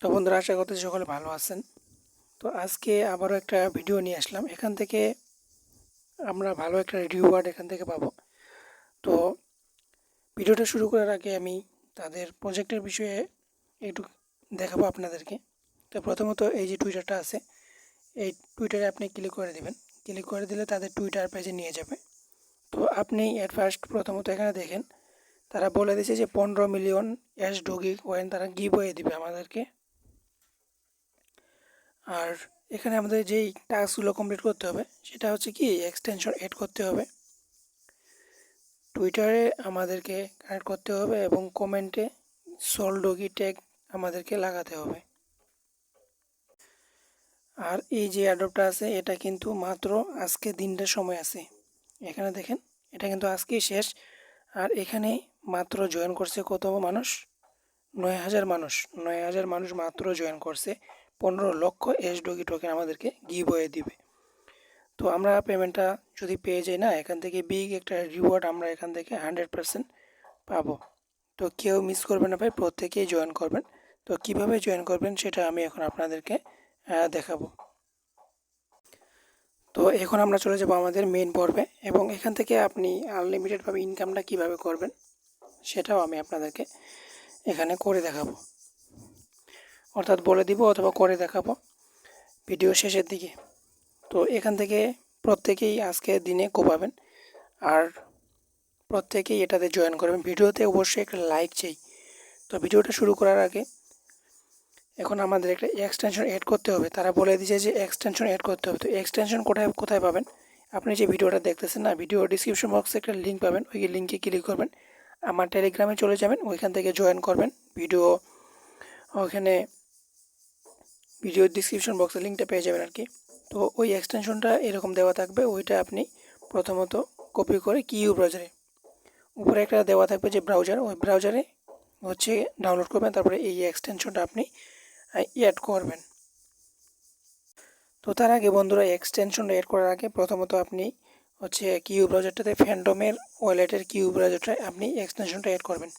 তো বন্ধুরা, আশা করতেছি সকলে ভালো আছেন। তো আজকে আবারও একটা ভিডিও নিয়ে আসলাম। এখান থেকে আমরা ভালো একটা রিওয়ার্ড এখান থেকে পাবো। তো ভিডিওটা শুরু করার আগে আমি তাদের প্রজেক্টের বিষয়ে একটু দেখাবো আপনাদেরকে। তো প্রথমত এই যে টুইটারটা আছে, এই টুইটারে আপনি ক্লিক করে দেবেন। ক্লিক করে দিলে তাদের টুইটার পেজে নিয়ে যাবে। তো আপনি প্রথমত এখানে দেখেন, তারা বলে দিয়েছে যে 15 মিলিয়ন ডগি কয়েন তারা গিভওয়ে দিবে আমাদেরকে। আর এখানে আমাদের যেই টাস্কগুলো কমপ্লিট করতে হবে সেটা হচ্ছে কি এক্সটেনশন এড করতে হবে, টুইটারে আমাদেরকে কানেক্ট করতে হবে এবং কমেন্টে সোলডগি ট্যাগ আমাদেরকে লাগাতে হবে। আর এই যে অ্যাডপ্টটা আছে এটা কিন্তু মাত্র আজকে দিনটার সময় আছে। এখানে দেখেন, এটা কিন্তু আজকেই শেষ। আর এখানে মাত্র জয়েন করছে কত মানুষ? 9,000 মানুষ। 9,000 মানুষ মাত্র জয়েন করছে। 15 লক্ষ ডগি টোকেন আমাদেরকে গিভওয়ে দিবে। তো আমরা পেমেন্টটা যদি পেয়ে যাই না, এখান থেকে বিগ একটা রিওয়ার্ড আমরা এখান থেকে 100% পাবো। তো কেউ মিস করবেন না ভাই, প্রত্যেকেই জয়েন করবেন। তো কিভাবে জয়েন করবেন সেটা আমি এখন আপনাদেরকে দেখাবো। তো এখন আমরা চলে যাব আমাদের মেইন পর্বে, এবং এখান থেকে আপনি আনলিমিটেডভাবে ইনকামটা কিভাবে করবেন সেটাও আমি আপনাদেরকে এখানে করে দেখাবো, অর্থাৎ বলে দিব অথবা করে দেখাবো ভিডিও শেষের দিকে। তো এখান থেকে প্রত্যেকেই আজকে দিনে কোপাবেন, আর প্রত্যেকেই এটাতে জয়েন করবেন। ভিডিওতে অবশ্যই একটা লাইক চাই। তো ভিডিওটা শুরু করার আগে এখন আমাদের একটা এক্সটেনশন অ্যাড করতে হবে। তারা বলে দিয়েছে যে এক্সটেনশন অ্যাড করতে হবে। তো এক্সটেনশন কোথায় কোথায় পাবেন? আপনি যে ভিডিওটা দেখতেছেন না, ভিডিও ডিসক্রিপশন বক্সে একটা লিঙ্ক পাবেন, ওই লিঙ্কে ক্লিক করবেন, আমার টেলিগ্রামে চলে যাবেন, ওইখান থেকে জয়েন করবেন। ওখানে ভিডিও ডিসক্রিপশন বক্সে লিঙ্কটা পেয়ে যাবেন আর কি। তো ওই এক্সটেনশনটা এরকম দেওয়া থাকবে, ওইটা আপনি প্রথমত কপি করে কিউ ব্রাউজারে উপরে একটা দেওয়া থাকবে যে ব্রাউজার, ওই ব্রাউজারে হচ্ছে ডাউনলোড করবেন। তারপরে এই এক্সটেনশনটা আপনি অ্যাড করবেন। তো তার আগে বন্ধুরা, এক্সটেনশনটা অ্যাড করার আগে প্রথমত আপনি হচ্ছে কিউ ব্রাউজারটাতে ফ্যান্টমের ওয়ালেটের কিউ ব্রাউজারটায় আপনি এক্সটেনশনটা অ্যাড করবেন।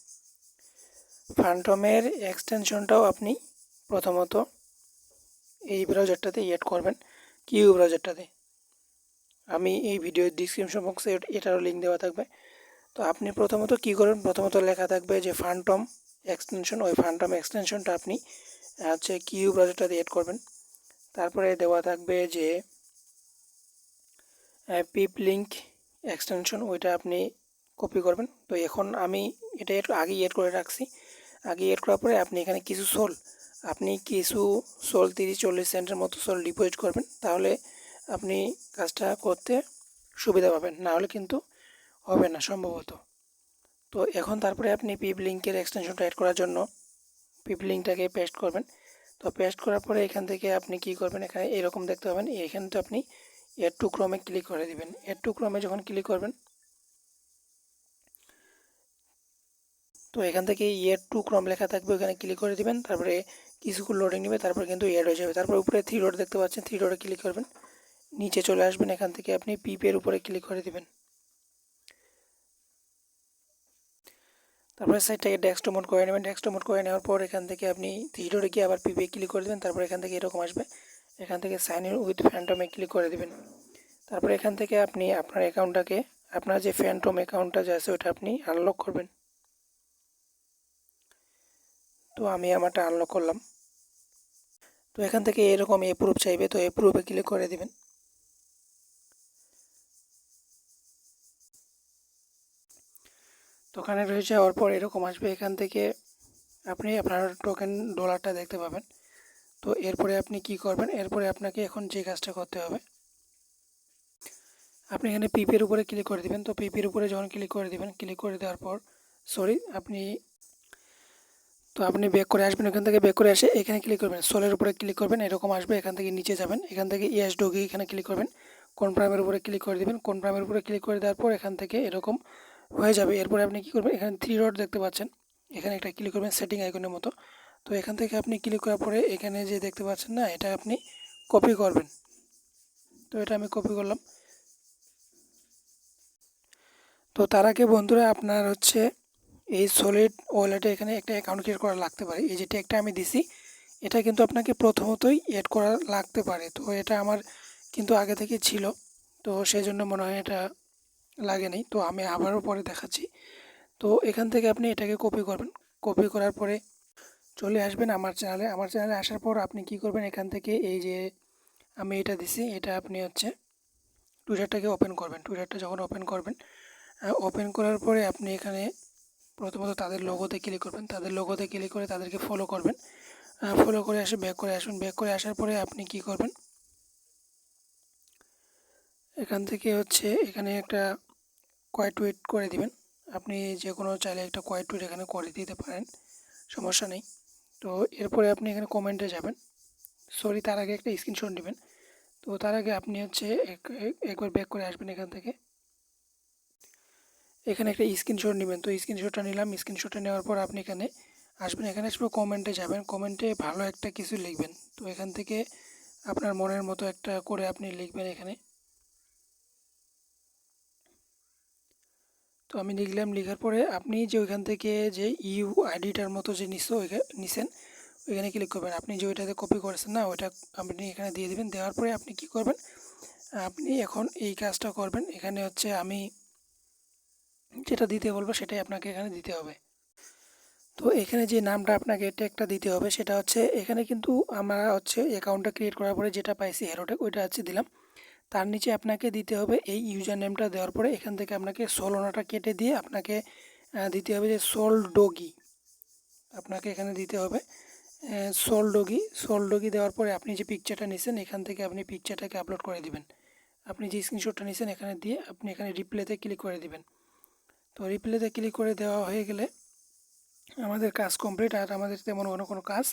ফ্যান্টমের এক্সটেনশনটাও আপনি প্রথমত এই ব্রাউজারটাতে অ্যাড করবেন, কিউ ব্রাউজারটাতে। আমি এই ভিডিওর ডিসক্রিপশন বক্সে এটারও লিঙ্ক দেওয়া থাকবে। তো আপনি প্রথমত কী করবেন, প্রথমত লেখা থাকবে যে ফান্টম এক্সটেনশন, ওই ফান্টম এক্সটেনশনটা আপনি হচ্ছে কিউ ব্রাউজারটাতে অ্যাড করবেন। তারপরে দেওয়া থাকবে যে পিপ লিঙ্ক এক্সটেনশন, ওইটা আপনি কপি করবেন। তো এখন আমি এটা একটু আগেই এড করে রাখছি। আগে এড করার পরে আপনি এখানে কিছু সোল 30-40 সেন্টের মতো সোল ডিপোজিট করবেন, তাহলে আপনি কাজটা করতে সুবিধা পাবেন, না হলে কিন্তু হবে না সম্ভবত। তো এখন তারপরে আপনি পিপ লিঙ্কের এক্সটেনশনটা অ্যাড করার জন্য পিপ লিঙ্কটাকে পেস্ট করবেন। তো পেস্ট করার পরে এখান থেকে আপনি কি করবেন, এখানে এরকম দেখতে পাবেন, এখানে তো আপনি এড টু ক্রমে ক্লিক করে দিবেন। এড টু ক্রমে যখন ক্লিক করবেন, তো এখান থেকে এড টু ক্রম লেখা থাকবে, ওখানে ক্লিক করে দিবেন। তারপরে কিছুক্ষণ লোডিং নেবে, তারপর কিন্তু এড হয়ে যাবে। তারপর উপরে থ্রি ডট দেখতে পাচ্ছেন, থ্রি ডটে ক্লিক করবেন, নিচে চলে আসবেন, এখান থেকে আপনি পিপের উপরে ক্লিক করে দিবেন। তারপরে সাইটটাকে ডেস্কটপ মোড করে নেবেন। ডেস্কটপ মোড করে নেওয়ার পর এখান থেকে আপনি থ্রি ডটে গিয়ে আবার পিপে ক্লিক করে দেবেন। তারপর এখান থেকে এরকম আসবে, এখান থেকে সাইন ইন উইথ ফ্যান্টমে ক্লিক করে দেবেন। তারপর এখান থেকে আপনি আপনার অ্যাকাউন্টটাকে, আপনার যে ফ্যান্টম অ্যাকাউন্টটা যে আছে ওটা আপনি আনলক করবেন। তো আমি আমারটা আনলক করলাম। তো এখান থেকে এরকম অ্যাপ্রুভ চাইবে, তো অ্যাপ্রুভে ক্লিক করে দেবেন। তো ওখানে রয়ে যাওয়ার পর এরকম আসবে, এখান থেকে আপনি আপনার টোকেন ডলারটা দেখতে পাবেন। তো এরপরে আপনি কি করবেন, এরপরে আপনাকে এখন যে কাজটা করতে হবে, আপনি এখানে পিপের উপরে ক্লিক করে দেবেন। তো পিপের উপরে যখন ক্লিক করে দেবেন, ক্লিক করে দেওয়ার পর আপনি ব্যাক করে আসবেন। এখান থেকে ব্যাক করে এসে এখানে ক্লিক করবেন, সোলের উপরে ক্লিক করবেন, এরকম আসবে। এখান থেকে নিচে যাবেন, এখান থেকে ইয়েস ডগি এখানে ক্লিক করবেন, কনফার্মের উপরে ক্লিক করে দেবেন। কনফার্মের উপরে ক্লিক করে দেওয়ার পর এখান থেকে এরকম হয়ে যাবে। এরপরে আপনি কী করবেন, এখানে থ্রি ডট দেখতে পাচ্ছেন, এখানে একটা ক্লিক করবেন সেটিং আইকনের মতো। তো এখান থেকে আপনি ক্লিক করার পরে এখানে যে দেখতে পাচ্ছেন না, এটা আপনি কপি করবেন। তো এটা আমি কপি করলাম। তো তার আগে বন্ধুরা, আপনার হচ্ছে এই সলিড ওয়ালেটে এখানে একটা অ্যাকাউন্ট ক্রিয়েট করা লাগতে পারে। এই যে ট্যাগটা আমি দিছি, এটা কিন্তু আপনাকে প্রথমতই এড করা লাগতে পারে। তো এটা আমার কিন্তু আগে থেকে ছিল, তো সেই জন্য মনে হয় এটা লাগে নাই। তো আমি আবারও পরে দেখাচ্ছি। তো এখান থেকে আপনি এটাকে কপি করবেন। কপি করার পরে চলে আসবেন আমার চ্যানেলে। আমার চ্যানেলে আসার পর আপনি কি করবেন, এখান থেকে এই যে আমি এটা দিছি, এটা আপনি হচ্ছে টুইটারটাকে ওপেন করবেন। টুইটারটা যখন ওপেন করবেন, ওপেন করার পরে আপনি এখানে প্রথমত তাদের লোগোতে ক্লিক করবেন। তাদের লোগোতে ক্লিক করে তাদেরকে ফলো করবেন। ফলো করে এসে ব্যাক করে আসবেন। ব্যাক করে আসার পরে আপনি কি করবেন, এখান থেকে হচ্ছে এখানে একটা কোয়াইট টুইট করে দিবেন। আপনি যে কোনো চাইলে একটা কোয়াইট টুইট এখানে করে দিতে পারেন, সমস্যা নেই। তো এরপরে আপনি এখানে কমেন্টে যাবেন। সরি, তার আগে একটা স্ক্রিনশট নেবেন। তো তার আগে আপনি হচ্ছে একবার ব্যাক করে আসবেন এখান থেকে। এখানে একটা স্ক্রিনশট নেবেন। তো স্ক্রিনশটটা নিলাম। স্ক্রিনশটটা নেওয়ার পর আপনি এখানে আসবেন। এখানে আসবে কমেন্টে যাবেন। কমেন্টে ভালো একটা কিছু লিখবেন। তো এখান থেকে আপনার মনের মতো একটা করে আপনি লিখবেন এখানে। তো আমি লিখলাম। লেখার পরে আপনি যে ওইখান থেকে যে ইউ আইডিটার মতো যে নিছেন, ওইখানে ক্লিক করবেন। আপনি যে ওইটাতে কপি করেছেন না, ওইটা আপনি এখানে দিয়ে দেবেন। দেওয়ার পরে আপনি কি করবেন, আপনি এখন এই কাজটা করবেন। এখানে হচ্ছে আমি যেটা দিতে বলবো সেটাই আপনাকে এখানে দিতে হবে। তো এখানে যে নামটা আপনাকে ট্যাগটা দিতে হবে সেটা হচ্ছে, এখানে কিন্তু আমরা হচ্ছে অ্যাকাউন্টটা ক্রিয়েট করার পরে যেটা পাইছি হেরোটেক, ওইটা হচ্ছে দিলাম। তার নিচে আপনাকে দিতে হবে এই ইউজার নেমটা। দেওয়ার পরে এখান থেকে আপনাকে সোলোনাটা কেটে দিয়ে আপনাকে দিতে হবে যে সোলডগি, আপনাকে এখানে দিতে হবে সোলডগি। সোলডগি দেওয়ার পরে আপনি যে পিকচারটা নিছেন এখান থেকে আপনি পিকচারটাকে আপলোড করে দিবেন। আপনি যে স্ক্রিনশটটা নিছেন এখানে দিয়ে আপনি এখানে রিপ্লেতে ক্লিক করে দিবেন। তো রিপ্লেতে ক্লিক করে দেওয়া হয়ে গেলে আমাদের কাজ কমপ্লিট। আর আমাদের তেমন কোনো কাজ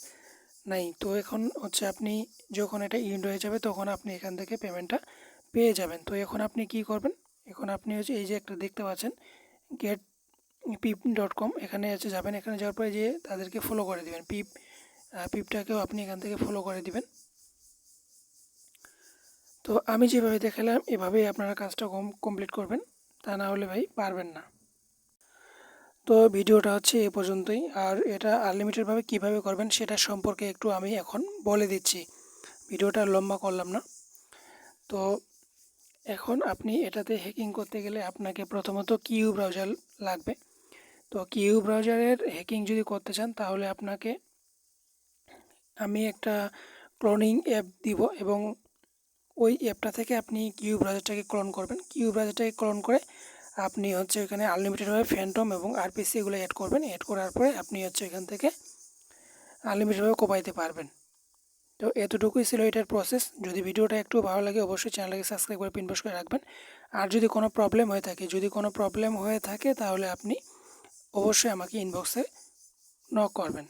নাই। তো এখন হচ্ছে আপনি যখন এটা ইন্ড হয়ে যাবে তখন আপনি এখান থেকে পেমেন্টটা পেয়ে যাবেন। তো এখন আপনি কি করবেন, এখন আপনি হচ্ছে এই যে একটা দেখতে পাচ্ছেন গেট pip.com, এখানে হচ্ছে যাবেন। এখানে যাওয়ার পরে যে তাদেরকে ফলো করে দেবেন। পিপটাকেও আপনি এখান থেকে ফলো করে দিবেন। তো আমি যেভাবে দেখালাম এভাবেই আপনারা কাজটা কমপ্লিট করবেন, তা না হলে ভাই পারবেন না। তো ভিডিওটা হচ্ছে এ পর্যন্তই। আর এটা আনলিমিটেডভাবে কীভাবে করবেন সেটা সম্পর্কে একটু আমি এখন বলে দিচ্ছি, ভিডিওটা লম্বা করলাম না। তো এখন আপনি এটাতে হ্যাকিং করতে গেলে আপনাকে প্রথমত কিউ ব্রাউজার লাগবে। তো কিউ ব্রাউজারের হ্যাকিং যদি করতে চান তাহলে আপনাকে আমি একটা ক্লোনিং অ্যাপ দিব, এবং ওই অ্যাপটা থেকে আপনি কিউ ব্রাউজারটাকে ক্লোন করবেন। কিউ ব্রাউজারটাকে ক্লোন করে আপনি হচ্ছে এখানে আনলিমিটেডভাবে ফ্যান্টম এবং আরপিসি এগুলো অ্যাড করবেন। অ্যাড করার পরে আপনি হচ্ছে এখান থেকে আনলিমিটেডভাবে কোপাইতে পারবেন। তো এতটুকুই ছিল এটার প্রসেস। যদি ভিডিওটা একটু ভালো লাগে অবশ্যই চ্যানেলটাকে সাবস্ক্রাইব করে পিন পোস্ট করে রাখবেন। আর যদি কোনো প্রবলেম হয়ে থাকে তাহলে আপনি অবশ্যই আমাকে ইনবক্সে নক করবেন।